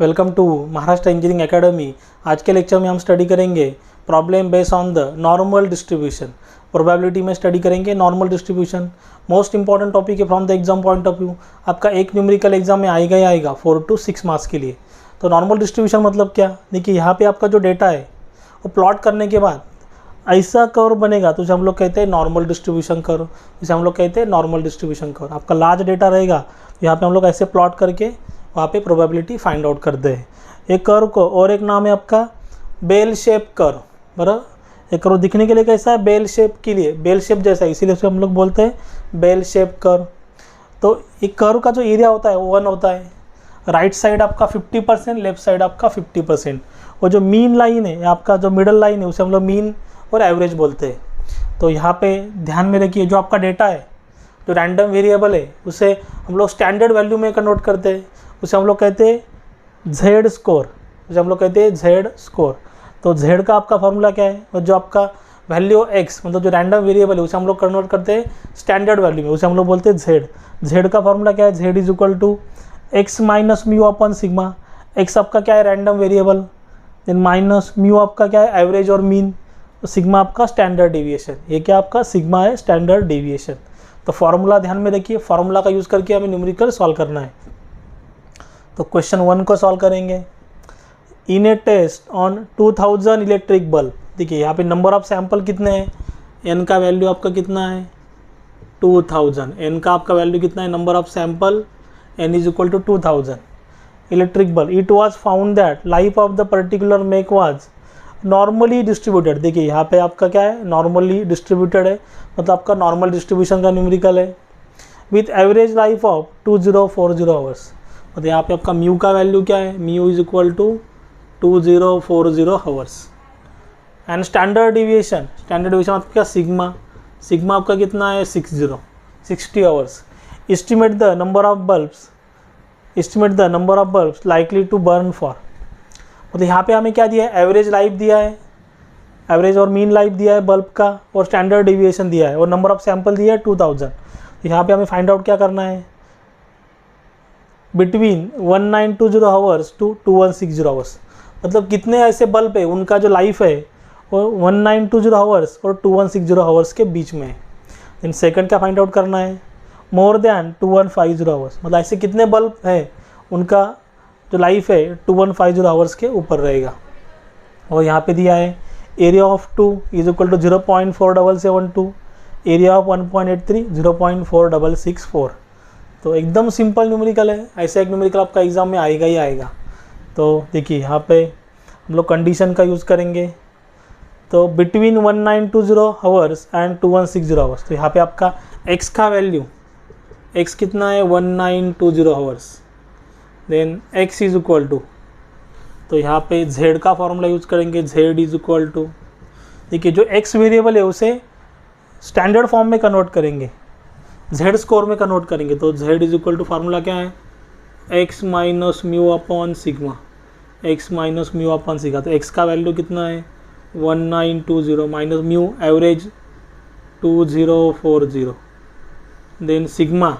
Welcome to Maharashtra engineering academy. आज के lecture में हम स्टडी करेंगे problem based on the normal distribution. Probability में स्टडी करेंगे normal distribution. Most important topic है from the exam point of view. आपका एक न्यूमेरिकल एग्जाम में आएगा ही आएगा 4 to 6 मार्क्स के लिए। तो नॉर्मल डिस्ट्रीब्यूशन मतलब क्या, देखिए यहाँ पे आपका जो डेटा है वो प्लॉट करने के बाद ऐसा कर्व बनेगा तो उसे हम लोग कहते हैं नॉर्मल डिस्ट्रीब्यूशन कर्व। इसे हम लोग कहते हैं नॉर्मल डिस्ट्रीब्यूशन कर्व। आपका लार्ज डेटा रहेगा, यहाँ पे हम लोग ऐसे प्लॉट करके वहाँ पे प्रोबेबिलिटी फाइंड आउट करते हैं। एक कर्व को और एक नाम है आपका बेल शेप कर्व। बराबर, एक कर्व दिखने के लिए कैसा है, बेल शेप के लिए, बेल शेप जैसा है, इसीलिए उसे हम लोग बोलते हैं बेल शेप कर्व। तो एक कर्व का जो एरिया होता है वो 1 होता है। राइट साइड आपका 50%, लेफ्ट साइड आपका 50%। वो जो मीन लाइन है, आपका जो मिडल लाइन है, उसे हम लोग मीन और एवरेज बोलते हैं। तो यहाँ पे ध्यान में रखिए, जो आपका डेटा है, जो रैंडम वेरिएबल है, उसे हम लोग स्टैंडर्ड वैल्यू में कन्वर्ट करते हैं। उसे हम लोग कहते हैं जेड स्कोर। उसे हम लोग कहते हैं जेड स्कोर। तो जेड का आपका फॉर्मूला क्या है, और जो आपका वैल्यू एक्स मतलब जो रैंडम वेरिएबल है उसे हम लोग कन्वर्ट करते हैं स्टैंडर्ड वैल्यू में, उसे हम लोग बोलते हैं जेड। जेड का फॉर्मूला क्या है, Z is equal to X minus mu upon sigma. X आपका क्या है, random variable, then minus mu आपका क्या है, एवरेज और मीन, तो सिग्मा आपका स्टैंडर्ड डेविएशन। ये क्या आपका सिग्मा है, स्टैंडर्ड डेविएशन। तो फॉर्मूला ध्यान में रखिए, फॉर्मूला का यूज़ करके हमें न्यूमेरिकल सॉल्व करना है। तो क्वेश्चन 1 को सॉल्व करेंगे। इन ए टेस्ट ऑन 2000 इलेक्ट्रिक बल्ब, देखिए यहाँ पे नंबर ऑफ सैंपल कितने हैं, एन का वैल्यू आपका कितना है 2000। एन का आपका वैल्यू कितना है, number of sample, N is equal to 2000 electric bulb. It was found that life of the particular make was normally distributed. देखिए यहाँ पे आपका क्या है, नॉर्मली डिस्ट्रीब्यूटेड है, मतलब आपका नॉर्मल डिस्ट्रीब्यूशन का न्यूमेरिकल है, with average life of 2040 hours. मतलब यहाँ पे आपका म्यू का वैल्यू क्या है, mu is equal to 2040 hours. And standard deviation, standard deviation आपका क्या, सिग्मा, सिग्मा आपका कितना है 60 hours. Estimate the number of bulbs, estimate the number of bulbs likely to burn for. मतलब यहाँ पे हमें क्या दिया है, एवरेज लाइफ दिया है, एवरेज और मीन लाइफ दिया है बल्ब का, और स्टैंडर्ड डिविएशन दिया है, और नंबर ऑफ सैंपल दिया है 2000। तो यहाँ पे हमें फाइंड आउट क्या करना है, बिटवीन 1920 आवर्स टू 2160 आवर्स। मतलब कितने ऐसे बल्ब है उनका जो लाइफ है वो 1920 आवर्स और 2160 आवर्स के बीच में है। इन सेकंड क्या फाइंड आउट करना है, मोर देन 2150 आवर्स। मतलब ऐसे कितने बल्ब है उनका जो लाइफ है 2150 आवर्स के ऊपर रहेगा। और यहाँ पे दिया है area of 2 is equal to 0.4772, area of 1.83 0.4664। तो एकदम सिंपल न्यूमेरिकल है, ऐसा एक न्यूमेरिकल आपका एग्जाम में आएगा ही आएगा। तो देखिए यहाँ पे हम लोग कंडीशन का यूज़ करेंगे। तो बिटवीन 1920 आवर्स एंड 2160 आवर्स। तो यहाँ पे आपका x का वैल्यू, x कितना है 1920 hours, then x is equal to, तो यहाँ पे z का फॉर्मूला यूज़ करेंगे, z इज इक्वल टू, देखिए जो x वेरिएबल है उसे स्टैंडर्ड फॉर्म में कन्वर्ट करेंगे, z स्कोर में कन्वर्ट करेंगे। तो z is equal to formula क्या है, x minus mu upon sigma, x minus mu upon sigma. तो x का वैल्यू कितना है 1920 minus mu average 2040, then sigma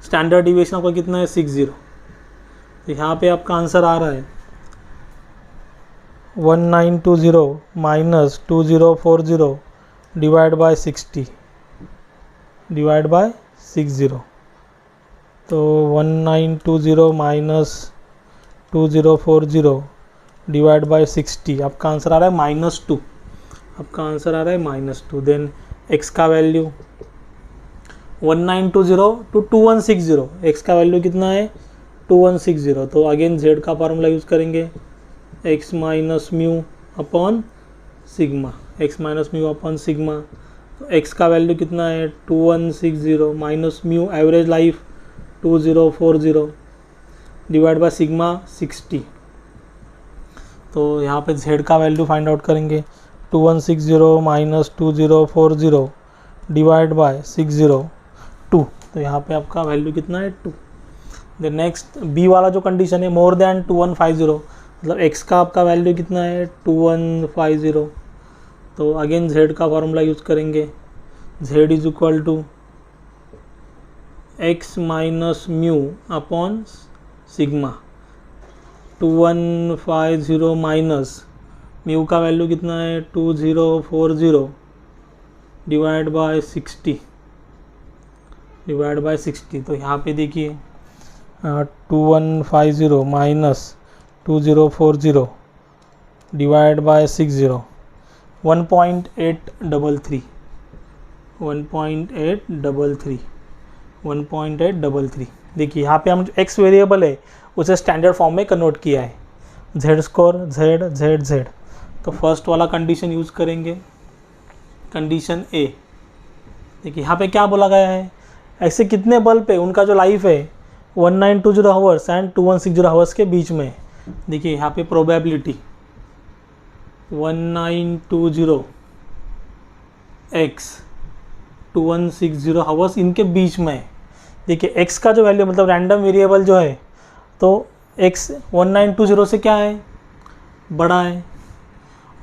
standard deviation आपका कितना है 60। तो यहाँ पे आपका आंसर आ रहा है 1920 minus 2040 divide by 60 divide by 60। तो 1920 माइनस 2040 डिवाइड बाय 60, आपका आंसर आ रहा है -2। आपका आंसर आ रहा है -2। देन x का वैल्यू 1920 टू 2160, x का वैल्यू कितना है 2160। तो अगेन z का फार्मूला यूज़ करेंगे, x minus mu upon sigma, x minus mu upon sigma. तो x का वैल्यू कितना है 2160 minus mu average life 2040 divide by sigma 60। तो यहाँ पे z का वैल्यू फाइंड आउट करेंगे, 2160 माइनस 2040 डिवाइड बाय 602। तो यहाँ पे आपका वैल्यू कितना है 2। देन नेक्स्ट b वाला जो कंडीशन है, मोर देन 2150, मतलब x का आपका वैल्यू कितना है 2150। तो अगेन z का फॉर्मूला यूज़ करेंगे, z is equal to x minus mu upon sigma. 2150 minus mu का वैल्यू कितना है 2040 डिवाइड बाय 60 तो यहाँ पे देखिए 2150 माइनस 2040 डिवाइड बाय 60 1.833 देखिए यहाँ पे हम जो x वेरिएबल है उसे स्टैंडर्ड फॉर्म में कन्वर्ट किया है z स्कोर z। तो फर्स्ट वाला कंडीशन यूज़ करेंगे, कंडीशन ए। देखिए यहाँ पे क्या बोला गया है, ऐसे कितने बल्ब है उनका जो लाइफ है 1920 आवर्स एंड 2160 आवर्स के बीच में। देखिए यहाँ पे प्रोबेबिलिटी 1920 x 2160 आवर्स इनके बीच में। देखिए x का जो वैल्यू मतलब रैंडम वेरिएबल जो है तो x 1920 से क्या है, बड़ा है,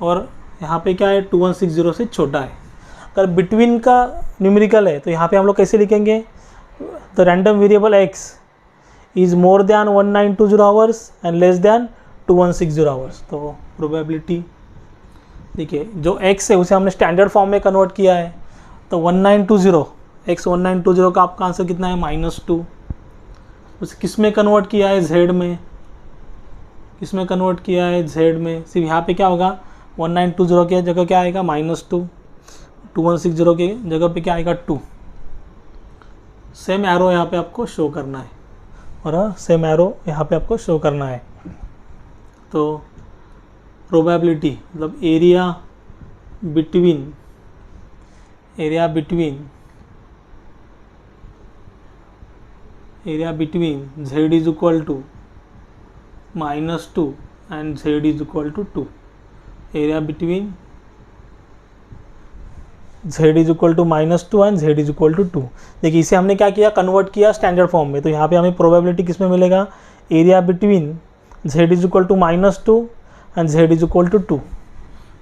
और यहाँ पे क्या है 2160 से छोटा है। अगर बिटवीन का न्यूमेरिकल है तो यहाँ पे हम लोग कैसे लिखेंगे, तो random variable x is more than 1920 hours and less than 2160 hours. तो प्रोबेबिलिटी देखिए जो x है उसे हमने स्टैंडर्ड फॉर्म में कन्वर्ट किया है, तो 1920 x 1920 का आपका आंसर कितना है -2। उसे किस में कन्वर्ट किया है, z में। किस में कन्वर्ट किया है, z में। सिर्फ यहाँ पे क्या होगा 1920 की जगह क्या आएगा -2, 2160 की जगह पे क्या आएगा 2। सेम एरो यहाँ पे आपको शो करना है, और सेम एरो यहाँ पे आपको शो करना है। तो प्रोबेबिलिटी मतलब area between z is equal to -2 and z is equal to 2। Area between z is equal to -2 and z is equal to 2। देखिए इसे हमने क्या किया, कन्वर्ट किया स्टैंडर्ड फॉर्म में। तो यहाँ पे हमें प्रोबेबिलिटी किस में मिलेगा, area between z is equal to -2 and z is equal to 2।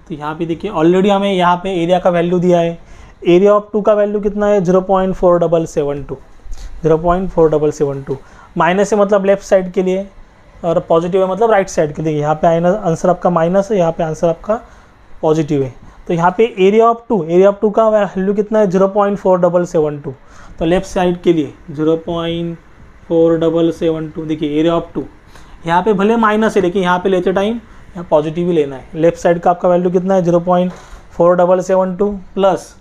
तो यहाँ पे देखिए ऑलरेडी हमें यहाँ पे एरिया का वैल्यू दिया है। एरिया ऑफ 2 का वैल्यू कितना है 0.4772। माइनस है मतलब लेफ्ट साइड के लिए, और पॉजिटिव है मतलब राइट साइड के लिए। यहाँ पे आंसर आपका माइनस है, यहाँ पे आंसर आपका पॉजिटिव है। तो यहाँ पे एरिया ऑफ 2 का वैल्यू कितना है 0.4772। तो लेफ्ट साइड के लिए 0.4772। देखिए एरिया ऑफ 2 यहाँ पे भले माइनस है लेकिन यहाँ पे लेते टाइम यहाँ पॉजिटिव ही लेना है। लेफ्ट साइड का आपका वैल्यू कितना है 0.4772 प्लस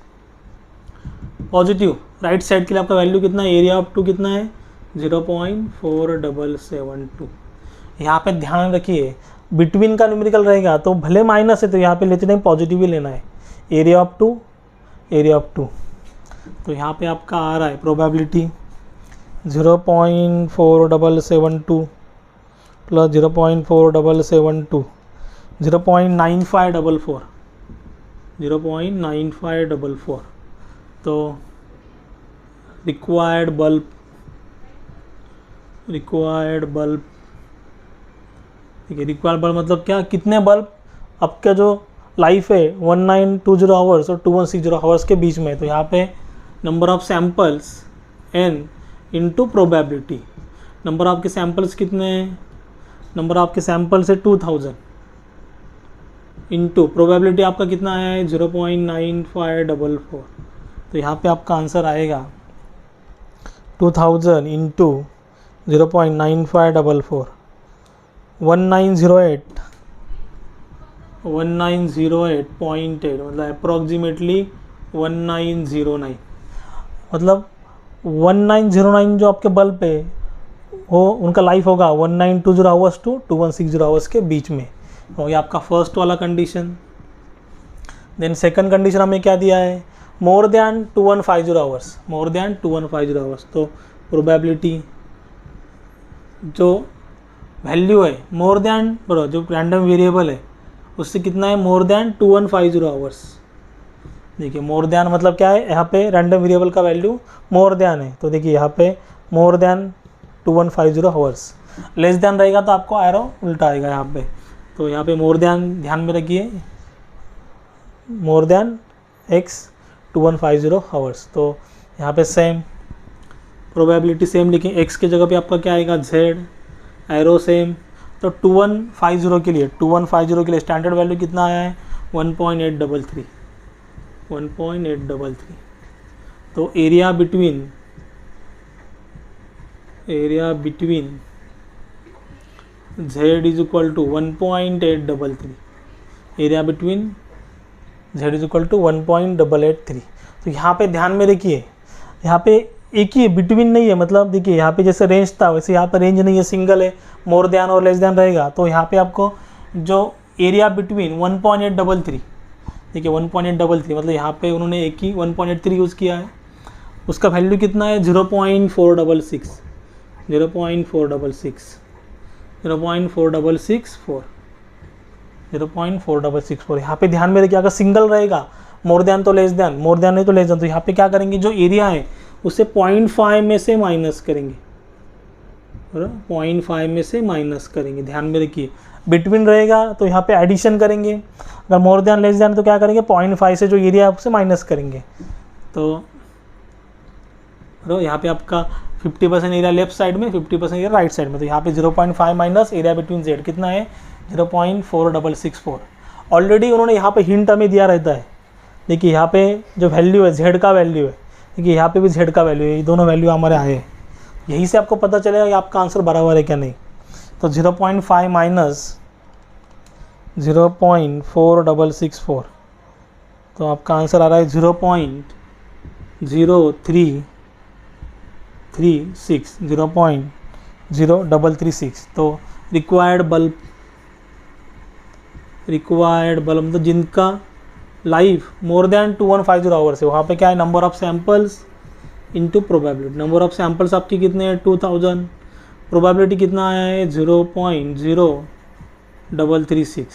पॉजिटिव राइट साइड के लिए आपका वैल्यू कितना है, एरिया ऑफ 2 कितना है 0.4772। यहाँ पे ध्यान रखिए बिटवीन का न्यूमेरिकल रहेगा तो भले माइनस है तो यहाँ पे लेते टाइम पॉजिटिव ही लेना है। एरिया ऑफ 2 तो यहाँ पे आपका आ रहा है प्रोबेबिलिटी 0.4772 प्लस 0.4772 0.9544। तो रिक्वायर्ड बल्ब ठीक है। रिक्वायर्ड बल्ब मतलब क्या, कितने बल्ब आपका जो लाइफ है 1920 आवर्स और 2160 आवर्स के बीच में। तो यहाँ पे number of samples n into probability. Number आपके सैम्पल्स कितने हैं, नंबर आपके सैम्पल्स है 2000 इंटू प्रोबेबिलिटी आपका कितना है 0.9544। तो यहाँ पे आपका आंसर आएगा 2000 इंटू 0.9544 1908.8 मतलब अप्रॉक्सीमेटली 1909। मतलब 1909 जो आपके बल्ब है वो उनका लाइफ होगा 1920 आवर्स टू 2160 आवर्स के बीच में। हो गया आपका फर्स्ट वाला कंडीशन। देन सेकंड कंडीशन हमें क्या दिया है, मोर देन 2150 आवर्स। तो प्रोबेबिलिटी जो वैल्यू है मोर देन जो रैंडम वेरिएबल है उससे कितना है मोर देन 2150 आवर्स। देखिए मोर देन मतलब क्या है, यहाँ पे रैंडम वेरिएबल का वैल्यू मोर देन है तो देखिए यहाँ पे more than 2150 hours. Less than रहेगा तो आपको एरो उल्टा आएगा यहाँ पे। तो यहाँ पे मोर देन ध्यान में रखिए, मोर देन x 2150 आवर्स। तो यहाँ पे सेम प्रोबेबिलिटी सेम लिखें, x की जगह पे आपका क्या आएगा z, एरो सेम। तो तो 2150 के लिए 2150 के लिए स्टैंडर्ड वैल्यू कितना आया है 1.833 1.833। तो area between z is equal to 1.833, area between z is equal to 1.883। तो यहाँ पे ध्यान में देखिए, यहाँ पे एक ही बिटवीन नहीं है, मतलब देखिए यहाँ पे जैसे रेंज था वैसे यहाँ पे रेंज नहीं है, सिंगल है, मोर देन और लेस देन रहेगा। तो यहाँ पे आपको जो एरिया बिटवीन 1.833, देखिए 1.833 मतलब यहाँ पे उन्होंने एक ही 1.83 यूज़ किया है, उसका वैल्यू कितना है 0.466 0.4664। यहाँ पे ध्यान में रखिए, अगर सिंगल रहेगा मोर देन तो लेस देन, मोर देन नहीं तो लेस देन, तो यहाँ पे क्या करेंगे, जो एरिया है उसे 0.5 में से माइनस करेंगे, 0.5 में से माइनस करेंगे। ध्यान में रखिए, बिटवीन रहेगा तो यहाँ पे एडिशन करेंगे, अगर मोर देन लेस देन तो क्या करेंगे 0.5 से जो एरिया है उससे माइनस करेंगे। तो यहाँ पे आपका 50% एरिया लेफ्ट साइड में, 50% एरिया राइट साइड में, तो यहाँ पे 0.5 माइनस एरिया बिटवीन z कितना है 0.4664। ऑलरेडी उन्होंने यहाँ पे हिंट हमें दिया रहता है, देखिए यहाँ पे जो वैल्यू है z का वैल्यू है, देखिए यहाँ पे भी z का वैल्यू है, ये दोनों वैल्यू हमारे आए हैं, यहीं से आपको पता चलेगा कि आपका आंसर बराबर है क्या नहीं। तो 0.5 माइनस 0.4664, तो आपका आंसर आ रहा है 0.0336 तो रिक्वायर्ड बल्ब मतलब जिनका लाइफ मोर देन 2150 आवर्स है, वहाँ पे क्या है number of samples into probability. Number of samples आपकी कितने हैं 2000, प्रोबेबिलिटी कितना आया है 0.0336।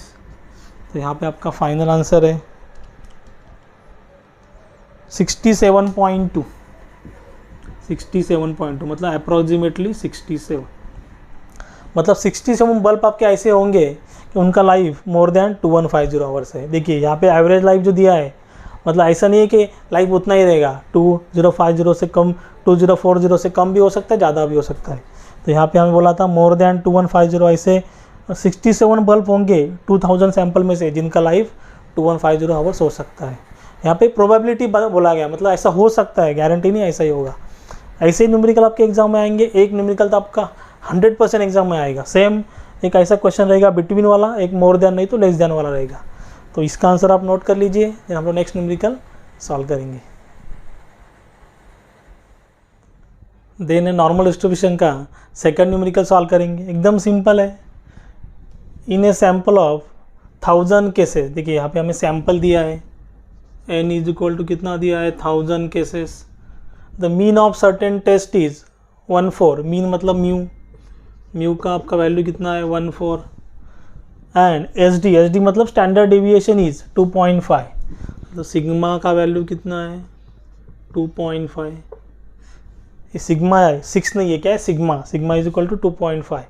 तो यहाँ पे आपका फाइनल आंसर है 67.2 मतलब अप्रॉक्सीमेटली 67, मतलब 67 बल्ब आपके ऐसे होंगे कि उनका लाइफ मोर देन 2150 आवर्स है। देखिए यहाँ पे एवरेज लाइफ जो दिया है, मतलब ऐसा नहीं है कि लाइफ उतना ही रहेगा, 2050 से कम 2040 से कम भी हो सकता है, ज़्यादा भी हो सकता है। तो यहाँ पे हमें बोला था मोर देन 2150, ऐसे 67 बल्ब होंगे 2000 सैंपल में से जिनका लाइफ 2150 आवर्स हो सकता है। यहाँ पे प्रोबेबिलिटी बोला गया, मतलब ऐसा हो सकता है, गारंटी नहीं ऐसा ही होगा। ऐसे ही न्यूमेरिकल आपके एग्जाम में आएंगे, एक न्यूमेरिकल तो आपका 100% एग्जाम में आएगा, सेम एक ऐसा क्वेश्चन रहेगा बिटवीन वाला, एक मोर देन नहीं तो लेस देन वाला रहेगा। तो इसका आंसर आप नोट कर लीजिए, फिर हम लोग नेक्स्ट न्यूमेरिकल सॉल्व करेंगे। देन नॉर्मल डिस्ट्रीब्यूशन का सेकंड न्यूमेरिकल सॉल्व करेंगे, एकदम सिंपल है। इन ए सैंपल ऑफ 1000 केसेस, देखिए यहाँ पे हमें सैंपल दिया है, n इज इक्वल टू कितना दिया है 1000 cases, the mean of certain test is 14, mean मतलब म्यू का आपका वैल्यू कितना है 14, एंड एस डी मतलब स्टैंडर्ड डेविएशन इज 2.5, तो सिग्मा का वैल्यू कितना है 2.5, ये सिग्मा है 6 नहीं है, क्या है sigma is equal to 2.5।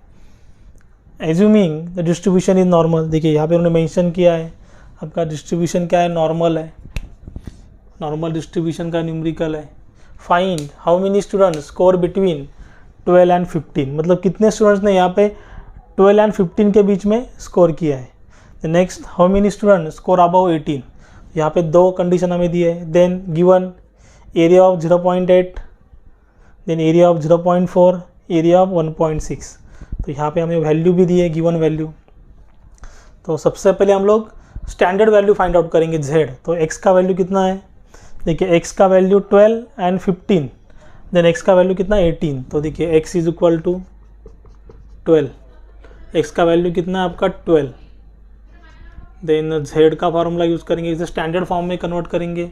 Assuming the distribution is normal, देखिए यहाँ पे उन्होंने मेंशन किया है आपका डिस्ट्रीब्यूशन क्या है नॉर्मल है, नॉर्मल डिस्ट्रीब्यूशन का न्यूमेरिकल है। Find how many students score between 12 and 15, मतलब कितने स्टूडेंट्स ने यहाँ पे 12 एंड 15 के बीच में स्कोर किया है। Next how many student score above 18, यहाँ पे दो कंडीशन हमें दिए है। Then given area of 0.8, then area of 0.4, area of 1.6, तो यहाँ पे हमें वैल्यू भी दी है गिवन वैल्यू। तो सबसे पहले हम लोग स्टैंडर्ड वैल्यू फाइंड आउट करेंगे z, तो x का वैल्यू कितना है, देखिए x का वैल्यू 12 एंड 15, देन x का वैल्यू कितना 18, तो देखिए x is equal to 12, x का वैल्यू कितना है आपका 12, देन z का फार्मूला यूज़ करेंगे, इसे स्टैंडर्ड फॉर्म में कन्वर्ट करेंगे,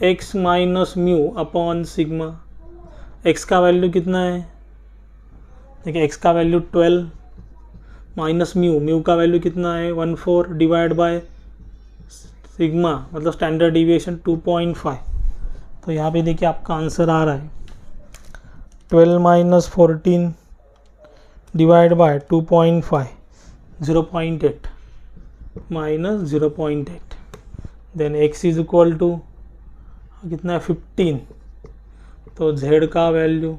x minus mu upon sigma, x का वैल्यू कितना है, देखिए x का वैल्यू 12 माइनस म्यू का वैल्यू कितना है 14 डिवाइड बाय सिग्मा मतलब स्टैंडर्ड डिविएशन 2.5। तो यहाँ पे देखिए आपका आंसर आ रहा है 12 minus 14 divide by 2.5, 0.8 minus 0.8, then x is equal to कितना है 15, तो z का value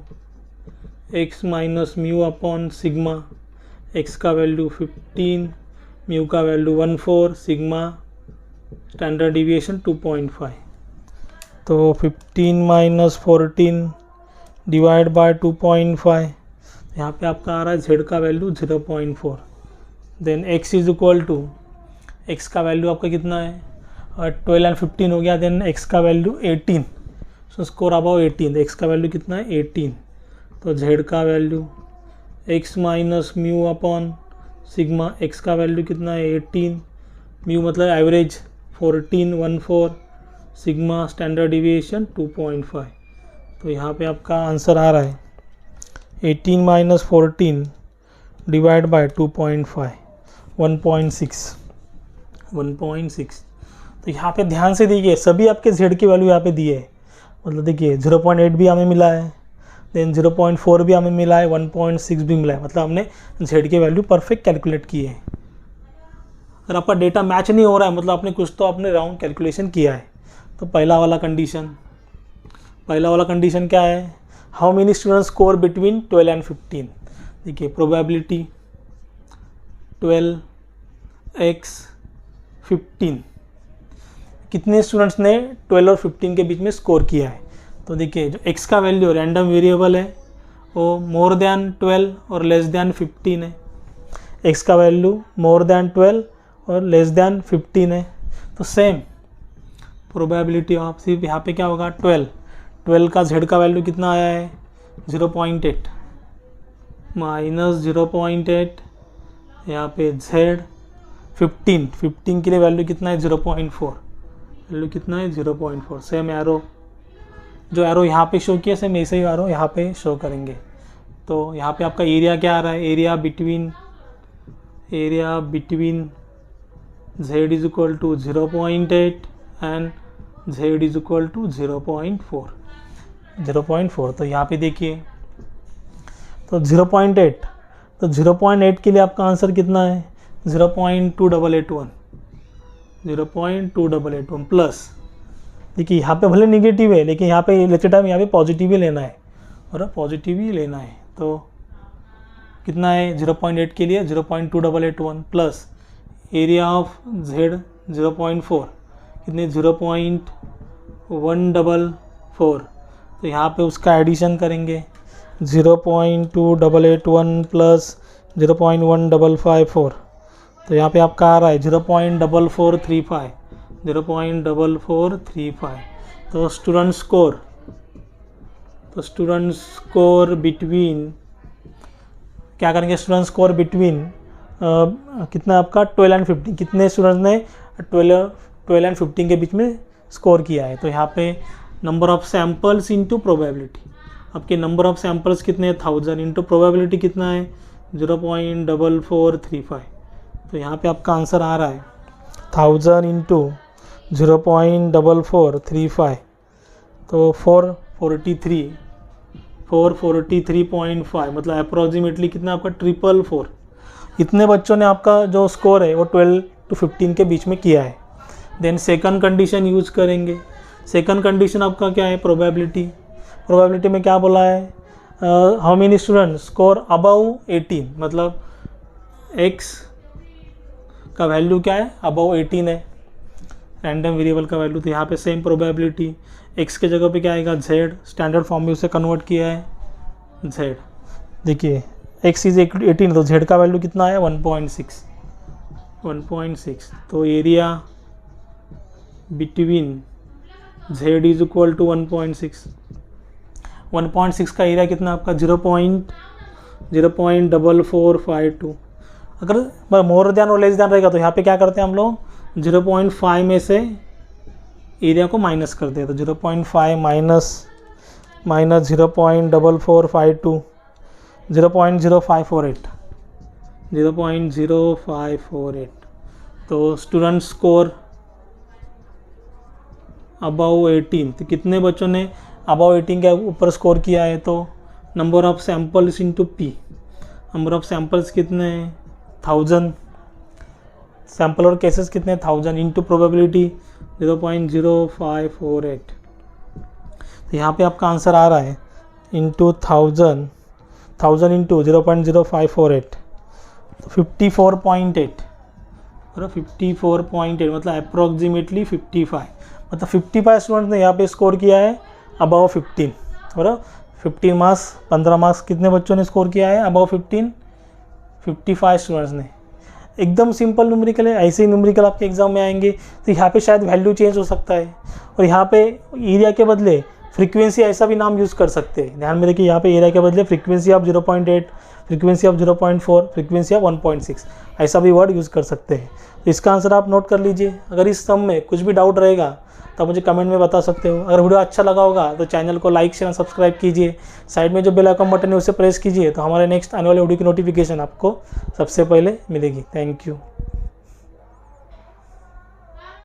x minus mu upon sigma, X का वैल्यू 15, म्यू का वैल्यू 14, सिग्मा स्टैंडर्ड डिविएशन 2.5। तो 15 माइनस 14 डिवाइड बाय 2.5, यहाँ पे आपका आ रहा है जेड का value 0.4। Then X is equal to, X का वैल्यू आपका कितना है, 12 एंड 15 हो गया। देन एक्स का value 18, so score above 18। X का वैल्यू कितना है 18, तो जेड का value X minus mu upon sigma, X का वैल्यू कितना है 18, म्यू मतलब एवरेज 14, सिग्मा स्टैंडर्ड डिविएशन 2.5। तो यहाँ पे आपका आंसर आ रहा है 18 माइनस 14 डिवाइड बाय 2.5, 1.6। तो यहाँ पे ध्यान से देखिए, सभी आपके z की वैल्यू यहाँ पे दिए है। मतलब देखिए 0.8 भी हमें मिला है, देन 0.4 भी हमें मिला है, 1.6 भी मिला है। मतलब हमने z की वैल्यू परफेक्ट कैलकुलेट की है। अगर आपका डेटा मैच नहीं हो रहा है, मतलब आपने कुछ तो आपने राउंड कैलकुलेशन किया है। तो पहला वाला कंडीशन क्या है, how many students score between 12 and 15। देखिए प्रोबेबिलिटी 12x 15, कितने स्टूडेंट्स ने 12 और 15 के बीच में स्कोर किया है। तो देखिए जो x का वैल्यू रैंडम वेरिएबल है वो मोर देन 12 और लेस देन 15 है। x का वैल्यू मोर देन 12 और लेस देन 15 है। तो सेम प्रोबेबिलिटी ऑफ, सिर्फ यहाँ पे क्या होगा 12 का z का वैल्यू कितना आया है 0.8 माइनस 0.8, यहाँ पे z 15 के लिए वैल्यू कितना है 0.4, वैल्यू कितना है 0.4। सेम एरो, जो एरो यहाँ पे शो किया सेम ऐसे ही एरो यहाँ पे शो करेंगे। तो यहाँ पे आपका एरिया क्या आ रहा है, area between z is equal to 0.8 and z is equal to 0.4। तो यहाँ पे देखिए तो 0.8, तो 0.8 के लिए आपका आंसर कितना है 0.2881 प्लस, देखिए यहाँ पे भले निगेटिव है लेकिन यहाँ पे लेते टाइम यहाँ पे पॉजिटिव ही लेना है, और पॉजिटिव ही लेना है। तो कितना है 0.8 के लिए 0.2881 प्लस एरिया ऑफ z 0.4 कितने 0.144। तो यहाँ पे उसका एडिशन करेंगे 0.2881 प्लस 0.1554। तो यहाँ पे आपका आ रहा है 0.4435। तो स्टूडेंट स्कोर बिटवीन, क्या करेंगे स्टूडेंट स्कोर बिटवीन कितना आपका 12 एंड 15, कितने स्टूडेंट्स ने 12 एंड 15 के बीच में स्कोर किया है। तो यहाँ पे number of samples into probability, आपके नंबर ऑफ सैम्पल्स कितने 1000 इंटू प्रोबेबिलिटी कितना है 0.4435। तो यहाँ पे आपका आंसर आ रहा है 1000 इंटू 0.4435, तो 443.5, मतलब अप्रॉक्सीमेटली कितना आपका 444। इतने बच्चों ने आपका जो स्कोर है वो 12 to 15 के बीच में किया है। देन सेकंड कंडीशन यूज करेंगे। सेकंड कंडीशन आपका क्या है, प्रोबेबिलिटी में क्या बोला है, how many student score above 18, मतलब x का वैल्यू क्या है अबव 18 है, रैंडम वेरिएबल का वैल्यू। तो यहाँ पे सेम प्रोबेबिलिटी, x के जगह पे क्या आएगा z, स्टैंडर्ड फॉर्म में उसे कन्वर्ट किया है z। देखिए x इज 18, तो z का वैल्यू कितना है 1.6। तो area between z is equal to 1.6 का एरिया कितना आपका 0.4452। अगर मोर देन और लेस देन रहेगा तो यहाँ पे क्या करते हैं हम लोग 0.5 में से एरिया को माइनस करते हैं। तो 0.5 माइनस 0.4452, 0.0548। तो स्टूडेंट स्कोर अबव 18, तो कितने बच्चों ने अबव 18 के ऊपर स्कोर किया है। तो number of samples into P, number of samples कितने हैं 1000, सैम्पल और केसेस कितने 1000 इंटू प्रोबेबिलिटी 0.0548। तो यहाँ पे आपका आंसर आ रहा है इंटू 1000 इंटू 0.0548, तो 54.8 बराबर, 54.8 मतलब अप्रॉक्सीमेटली 55, मतलब 55 स्टूडेंट ने यहाँ पे स्कोर किया है अबव 15 बराबर। 15 मार्क्स 15 मार्क्स कितने बच्चों ने स्कोर किया है अबव 15? 55 स्टूडेंट्स ने। एकदम सिंपल न्यूमेरिकल है, ऐसे ही न्यूमेरिकल आपके एग्जाम में आएंगे। तो यहाँ पे शायद वैल्यू चेंज हो सकता है, और यहाँ पे एरिया के बदले फ्रीक्वेंसी ऐसा भी नाम यूज़ कर सकते हैं। ध्यान में रखिए, यहाँ पे एरिया के बदले frequency of 0.8, frequency of 0.4, frequency of 1.6 ऐसा भी वर्ड यूज़ कर सकते हैं। तो इसका आंसर आप नोट कर लीजिए। अगर इस सम में कुछ भी डाउट रहेगा तो आप मुझे कमेंट में बता सकते हो। अगर वीडियो अच्छा लगा होगा तो चैनल को लाइक शेयर सब्सक्राइब कीजिए। साइड में जो बेल आइकन बटन है उसे प्रेस कीजिए, तो हमारे नेक्स्ट आने वाले वीडियो की नोटिफिकेशन आपको सबसे पहले मिलेगी। Thank you.